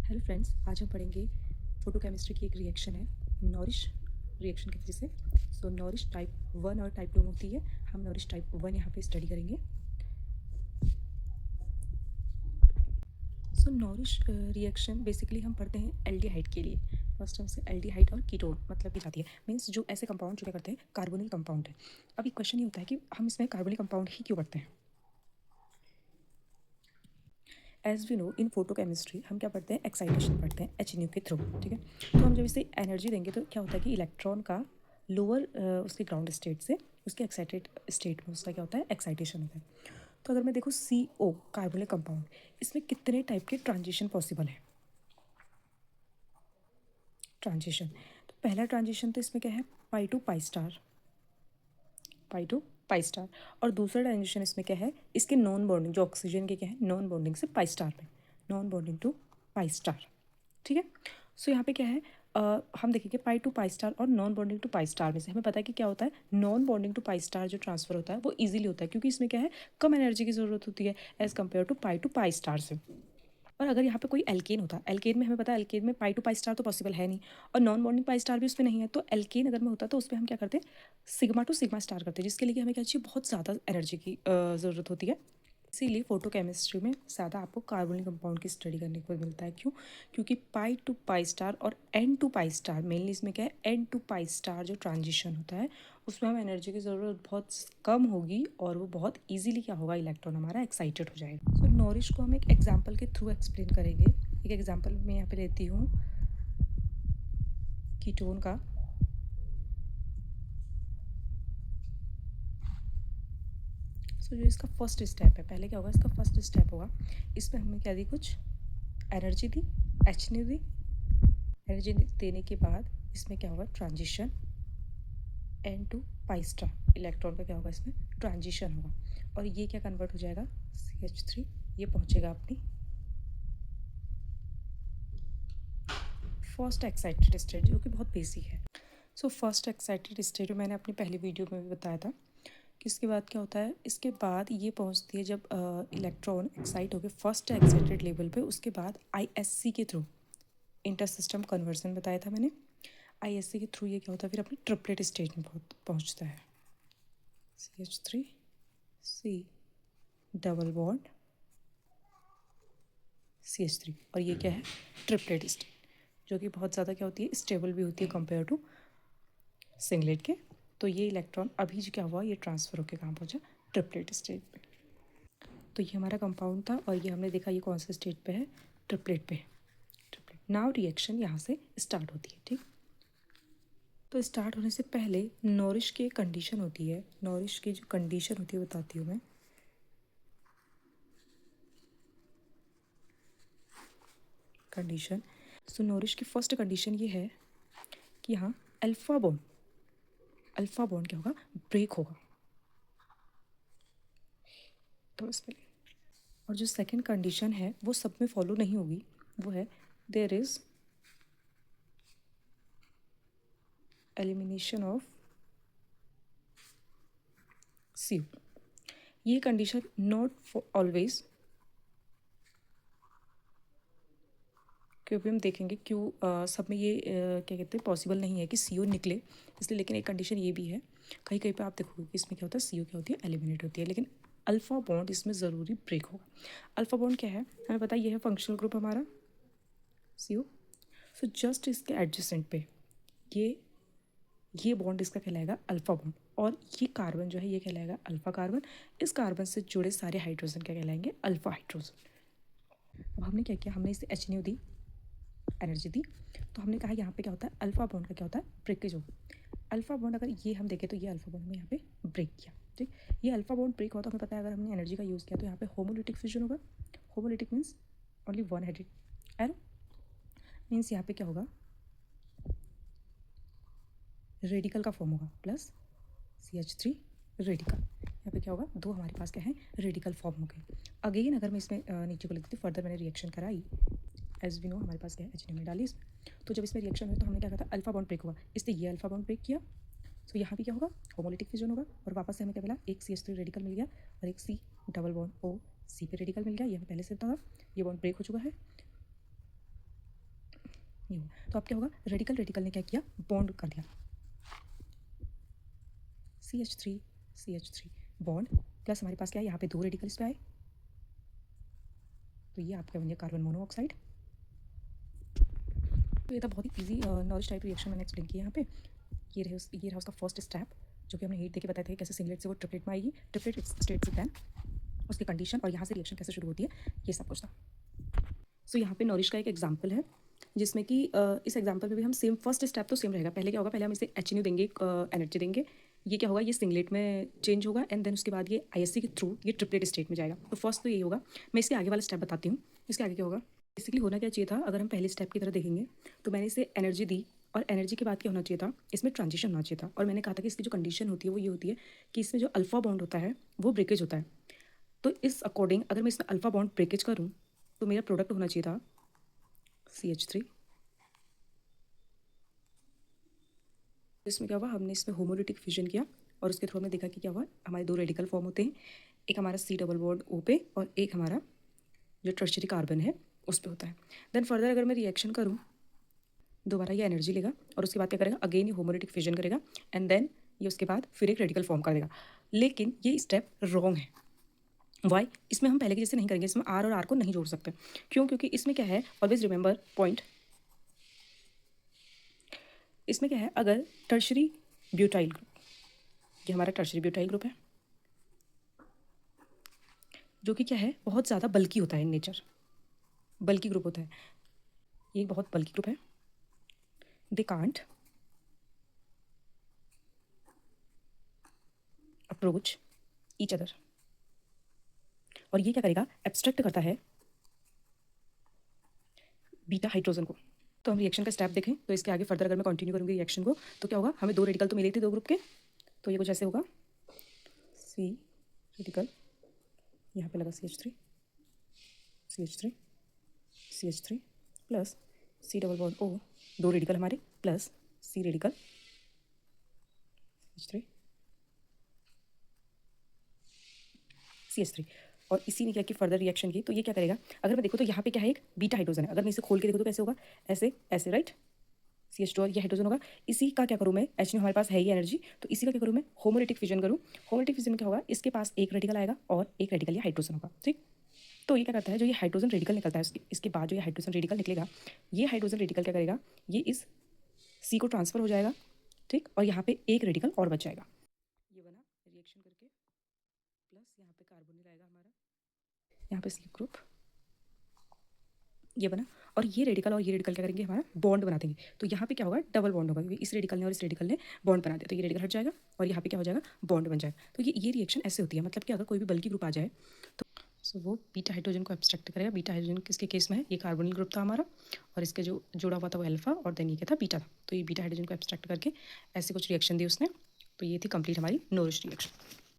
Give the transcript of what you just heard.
Hello friends, आज हम पढ़ेंगे फोटोकेमिस्ट्री की एक रिएक्शन है नॉरिश रिएक्शन की वजह से। सो नॉरिश टाइप 1 और टाइप 2 होती है। हम नॉरिश टाइप 1 यहाँ पे स्टडी करेंगे। सो नॉरिश रिएक्शन बेसिकली हम पढ़ते हैं एल्डिहाइड के लिए। फर्स्ट टर्म से एल्डिहाइड और कीटोन मतलब की जाती है, मीन्स जो ऐसे कंपाउंड जो क्या करते हैं कार्बोनिल कंपाउंड है। अभी क्वेश्चन ये होता है कि हम इसमें कार्बोनिल कंपाउंड ही क्यों पढ़ते हैं। As we know in photochemistry हम क्या पढ़ते हैं, एक्साइटेशन पढ़ते हैं एच के थ्रू। ठीक है, तो हम जब इसे एनर्जी देंगे तो क्या होता है कि इलेक्ट्रॉन का लोअर उसके ग्राउंड स्टेट से उसके एक्साइटेड स्टेट में उसका क्या होता है, एक्साइटेशन होता है। तो अगर मैं देखूँ CO कार्बोनिक कंपाउंड, इसमें कितने टाइप के ट्रांजिशन पॉसिबल है। ट्रांजिशन, तो पहला ट्रांजिशन तो इसमें क्या है, pi to pi star, pi to pi star. और दूसरा ट्रांजिशन इसमें क्या है, इसके नॉन बॉन्डिंग जो ऑक्सीजन के क्या है, नॉन बॉन्डिंग से पाई स्टार में, non bonding to pi star. ठीक है, सो यहाँ पे क्या है, हम देखेंगे पाई टू पाई स्टार और non bonding to pi star में से हमें पता है कि क्या होता है, non bonding to pi star जो ट्रांसफर होता है वो इजीली होता है, क्योंकि इसमें क्या है, कम एनर्जी की ज़रूरत होती है as compare to pi star से। और अगर यहाँ पे कोई एल्केन होता, एल्केन में हमें पता है एल्केन में पाई टू पाई स्टार तो पॉसिबल है नहीं, और नॉन बॉन्डिंग पाई स्टार भी उसमें नहीं है। तो एल्केन अगर में होता तो उसमें हम क्या करते, सिग्मा टू सिग्मा स्टार करते, जिसके लिए हमें क्या चाहिए, बहुत ज़्यादा एनर्जी की ज़रूरत होती है। इसीलिए फोटोकेमिस्ट्री में ज़्यादा आपको कार्बोनिक कंपाउंड की स्टडी करने को मिलता है। क्यों? क्योंकि पाई टू पाई स्टार और n to pi star, mainly इसमें क्या है, एन टू पाई स्टार जो ट्रांजिशन होता है उसमें हमें एनर्जी की ज़रूरत बहुत कम होगी और वो बहुत इजीली क्या होगा, इलेक्ट्रॉन हमारा एक्साइटेड हो जाएगा। सो नॉरिश को हम एक एग्जाम्पल के थ्रू एक्सप्लेन करेंगे। एक एग्जाम्पल मैं यहाँ पे लेती हूँ कीटोन का। सो जो इसका फर्स्ट स्टेप है, पहले क्या होगा, इसका फर्स्ट स्टेप होगा, इसमें हमें क्या दी, कुछ एनर्जी दी, एच ने दी। एनर्जी देने के बाद इसमें क्या होगा, transition n to pi star, electron का क्या होगा, इसमें ट्रांजिशन होगा और ये क्या कन्वर्ट हो जाएगा, CH3, ये पहुंचेगा अपनी फर्स्ट एक्साइटेड स्टेट, जो कि बहुत बेसिक है। सो फर्स्ट एक्साइटेड स्टेट मैंने अपनी पहली वीडियो में भी बताया था कि इसके बाद क्या होता है, इसके बाद ये पहुंचती है जब इलेक्ट्रॉन एक्साइट होकर फर्स्ट एक्साइटेड लेवल पे, उसके बाद ISC के थ्रू, इंटर सिस्टम कन्वर्जन बताया था मैंने, ISC के थ्रू ये क्या होता है, फिर अपनी ट्रिपलेट स्टेज में पहुंचता है, CH3 C double bond CH3, और ये क्या है, ट्रिपलेट स्टेट, जो कि बहुत ज़्यादा क्या होती है, स्टेबल भी होती है कंपेयर टू सिंगलेट के। तो ये इलेक्ट्रॉन अभी जो क्या हुआ, ये ट्रांसफ़र होकर कहाँ पहुँचा, ट्रिपलेट स्टेट पे। तो ये हमारा कंपाउंड था और ये हमने देखा ये कौन से स्टेट पे है, ट्रिपलेट पे। ट्रिपलेट, नाउ रिएक्शन यहाँ से स्टार्ट होती है। ठीक, तो स्टार्ट होने से पहले नॉरिश की एक कंडीशन होती है, नॉरिश की जो कंडीशन होती है बताती हूँ मैं। कंडीशन, सो नॉरिश की फर्स्ट कंडीशन ये है कि यहाँ अल्फा बॉन्ड क्या होगा, ब्रेक होगा। तो इसमें, और जो सेकंड कंडीशन है वो सब में फॉलो नहीं होगी, वो है there is elimination of CO। ये कंडीशन नॉट फॉर ऑलवेज, क्योंकि हम देखेंगे क्यों सब में ये क्या कहते हैं, पॉसिबल नहीं है कि CO निकले, इसलिए। लेकिन एक कंडीशन ये भी है, कहीं कहीं पे आप देखोगे कि इसमें क्या होता है, CO क्या होती है, एलिमिनेट होती है, लेकिन अल्फा बॉन्ड इसमें ज़रूरी ब्रेक होगा। अल्फा बॉन्ड क्या है, हमें पता है ये है फंक्शनल ग्रुप हमारा CO। सो जस्ट इसके एडजेसेंट पे ये बॉन्ड इसका कहलाएगा अल्फा बॉन्ड, और ये कार्बन जो है ये कहलाएगा अल्फा कार्बन। इस कार्बन से जुड़े सारे हाइड्रोजन क्या कहलाएंगे, अल्फा हाइड्रोजन। अब हमने क्या किया, हमने इसे H न्यू दी, एनर्जी दी, तो हमने कहा यहाँ पे क्या होता है, अल्फा बॉन्ड का क्या होता है, ब्रेकेज होगा। अल्फा बॉन्ड अगर ये हम देखें तो ये अल्फा बॉन्ड में यहाँ पे ब्रेक किया। ठीक, ये अल्फा बॉन्ड ब्रेक हुआ तो हमें पता है अगर हमने एनर्जी का यूज़ किया तो यहाँ पे होमोलिटिक फ्यूजन होगा। Homolytic means only one headed arrow, means यहाँ पे क्या होगा, रेडिकल का फॉर्म होगा प्लस CH3 रेडिकल। यहाँ पे क्या होगा, दो हमारे पास क्या है, रेडिकल फॉर्म हो गए। अगेन अगर मैं इसमें नीचे को लिख देती, फर्दर मैंने रिएक्शन कराई, एज वी नो हमारे पास क्या है, H में डाली इसमें, तो जब इसमें रिएक्शन हुई तो हमने क्या कहा था, अल्फा बॉन्ड ब्रेक हुआ, इसलिए ये अल्फा बॉन्ड ब्रेक किया। तो यहाँ पे क्या होगा, होमोलिटिक फ्यूजन होगा, और वापस से हमें क्या मिला, एक CH3 रेडिकल मिल गया और एक C double bond O C पे रेडिकल मिल गया, ये हमें पहले से था, ये बॉन्ड ब्रेक हो चुका है। ये हुआ। तो अब क्या होगा, रेडिकल रेडिकल ने क्या किया, बॉन्ड कर दिया, CH3 बॉन्ड प्लस हमारे पास क्या है, यहाँ पे 2 रेडिकल इस पे आए, तो ये आपका बन गया कार्बन मोनोऑक्साइड। तो ये था बहुत ही इजी नॉलेज टाइप रिएक्शन मैंने एक्सप्लेन किया यहाँ पे। ये रहा उसका फर्स्ट स्टेप, जो कि हमने हीट देके बताया था कैसे सिंगलेट से वो ट्रिपलेट में आएगी, ट्रिपलेट स्टेट से देन उसकी कंडीशन और यहाँ से रिएक्शन कैसे शुरू होती है, ये सब कुछ था। सो यहाँ पे नॉरिश का एक एग्जाम्पल है, जिसमें कि इस एग्जाम्पल में भी हम सेम फर्स्ट स्टेप तो सेम रहेगा। पहले क्या होगा, पहले हम इसे HNO देंगे, एनर्जी देंगे, ये क्या होगा, ये सिंगलेट में चेंज होगा एंड देन उसके बाद ये ISC के थ्रू ये ट्रिपलेट स्टेट में जाएगा। तो फर्स्ट तो यही होगा। मैं इसके आगे वाला स्टेप बताती हूँ। इसके आगे क्या होगा, बेसिकली होना क्या चाहिए था, अगर हम पहले स्टेप की तरह देखेंगे तो मैंने इसे एनर्जी दी, और एनर्जी के बाद क्या होना चाहिए था, इसमें ट्रांजिशन होना चाहिए था। और मैंने कहा था कि इसकी जो कंडीशन होती है वो ये होती है कि इसमें जो अल्फा बॉन्ड होता है वो ब्रेकेज होता है। तो इस अकॉर्डिंग अगर मैं इसमें अल्फा बॉन्ड ब्रेकेज करूँ तो मेरा प्रोडक्ट होना चाहिए था CH3। इसमें क्या हुआ, हमने इसमें होमोलिटिक फ्यूजन किया और उसके थ्रू हमने देखा कि क्या हुआ, हमारे 2 रेडिकल फॉर्म होते हैं, एक हमारा C डबल बॉन्ड O पे और एक हमारा जो टर्शियरी कार्बन है उस पे होता है। देन फर्दर अगर मैं रिएक्शन करूँ, दोबारा ये एनर्जी लेगा और उसके बाद क्या करेगा, अगेन ये होमोलिटिक फ्यूजन करेगा एंड देन ये उसके बाद फिर एक रेडिकल फॉर्म कर देगा। लेकिन ये स्टेप रॉन्ग है। वाई, इसमें हम पहले के जैसे नहीं करेंगे, इसमें R और R को नहीं जोड़ सकते। क्यों, क्योंकि इसमें क्या है, ऑलवेज रिमेंबर पॉइंट, इसमें क्या है, अगर टर्शरी ब्यूटाइल ग्रुप, ये हमारा टर्शरी ब्यूटाइल ग्रुप है जो कि क्या है, बहुत ज़्यादा बल्की होता है इन नेचर, बल्की ग्रुप होता है, ये बहुत बल्की ग्रुप है, they can't approach each other. और ये क्या करेगा, एब्स्ट्रैक्ट करता है बीटा हाइड्रोजन को। तो हम रिएक्शन का स्टेप देखें तो इसके आगे फर्दर अगर मैं कंटिन्यू करूँगी रिएक्शन को तो क्या होगा, हमें 2 रेडिकल तो मिले थे 2 ग्रुप के, तो ये कुछ ऐसे होगा, C रेडिकल, यहाँ पे लगा CH3 plus C double bond O, 2 radical हमारे प्लस C रेडिकल CH3। और इसी ने क्या की फर्दर रिएक्शन की, तो ये क्या करेगा, अगर मैं देखूँ तो यहाँ पे क्या है, एक बीटा हाइड्रोजन है, अगर मैं इसे खोल के देखूँ तो कैसे होगा, ऐसे ऐसे, राइट, CH2 और ये हाइड्रोजन होगा। इसी का क्या करूँ मैं, HNO हमारे पास है ही एनर्जी, तो इसी का क्या करूँ मैं, होमोलिटिक फ्यूजन करूँ। होमोलिटिक फ्यूजन में क्या होगा, इसके पास एक रेडिकल आएगा और एक रेडिकल ये हाइड्रोजन होगा, ठीक। तो ये क्या करता है, जो ये हाइड्रोजन रेडिकल निकलता है इसके बाद जो ये हाइड्रोजन रेडिकल निकलेगा, ये हाइड्रोजन रेडिकल क्या करेगा, ये इस C को ट्रांसफर हो जाएगा, ठीक, और यहाँ पे एक रेडिकल और बच जाएगा। ये बना रिएक्शन करके, प्लस यहाँ पे कार्बोनिल आएगा हमारा, यहाँ पे C ग्रुप, ये बना, और ये रेडिकल और ये रेडिकल क्या करेंगे, हमारा बॉन्ड बना देंगे। तो यहाँ पे क्या होगा, डबल बॉन्ड होगा, क्योंकि इस रेडिकल ने और इस रेडिकल ने बॉन्ड बना दिया, तो ये रेडिकल हट जाएगा और यहाँ पे क्या हो जाएगा, बॉन्ड बन जाएगा। तो ये रिएक्शन ऐसे होती है, मतलब कि अगर कोई भी बल्कि ग्रुप आ जाए तो वो बीटा हाइड्रोजन को एब्स्ट्रैक्ट करेगा। बीटा हाइड्रोजन किसके केस में है, ये कार्बोनिल ग्रुप था हमारा, और इसके जो जुड़ा हुआ था वो अल्फा, और देन ये क्या था, बीटा था। तो ये बीटा हाइड्रोजन को एब्स्ट्रैक्ट करके ऐसे कुछ रिएक्शन दी उसने। तो ये थी कंप्लीट हमारी नोरिश रिएक्शन।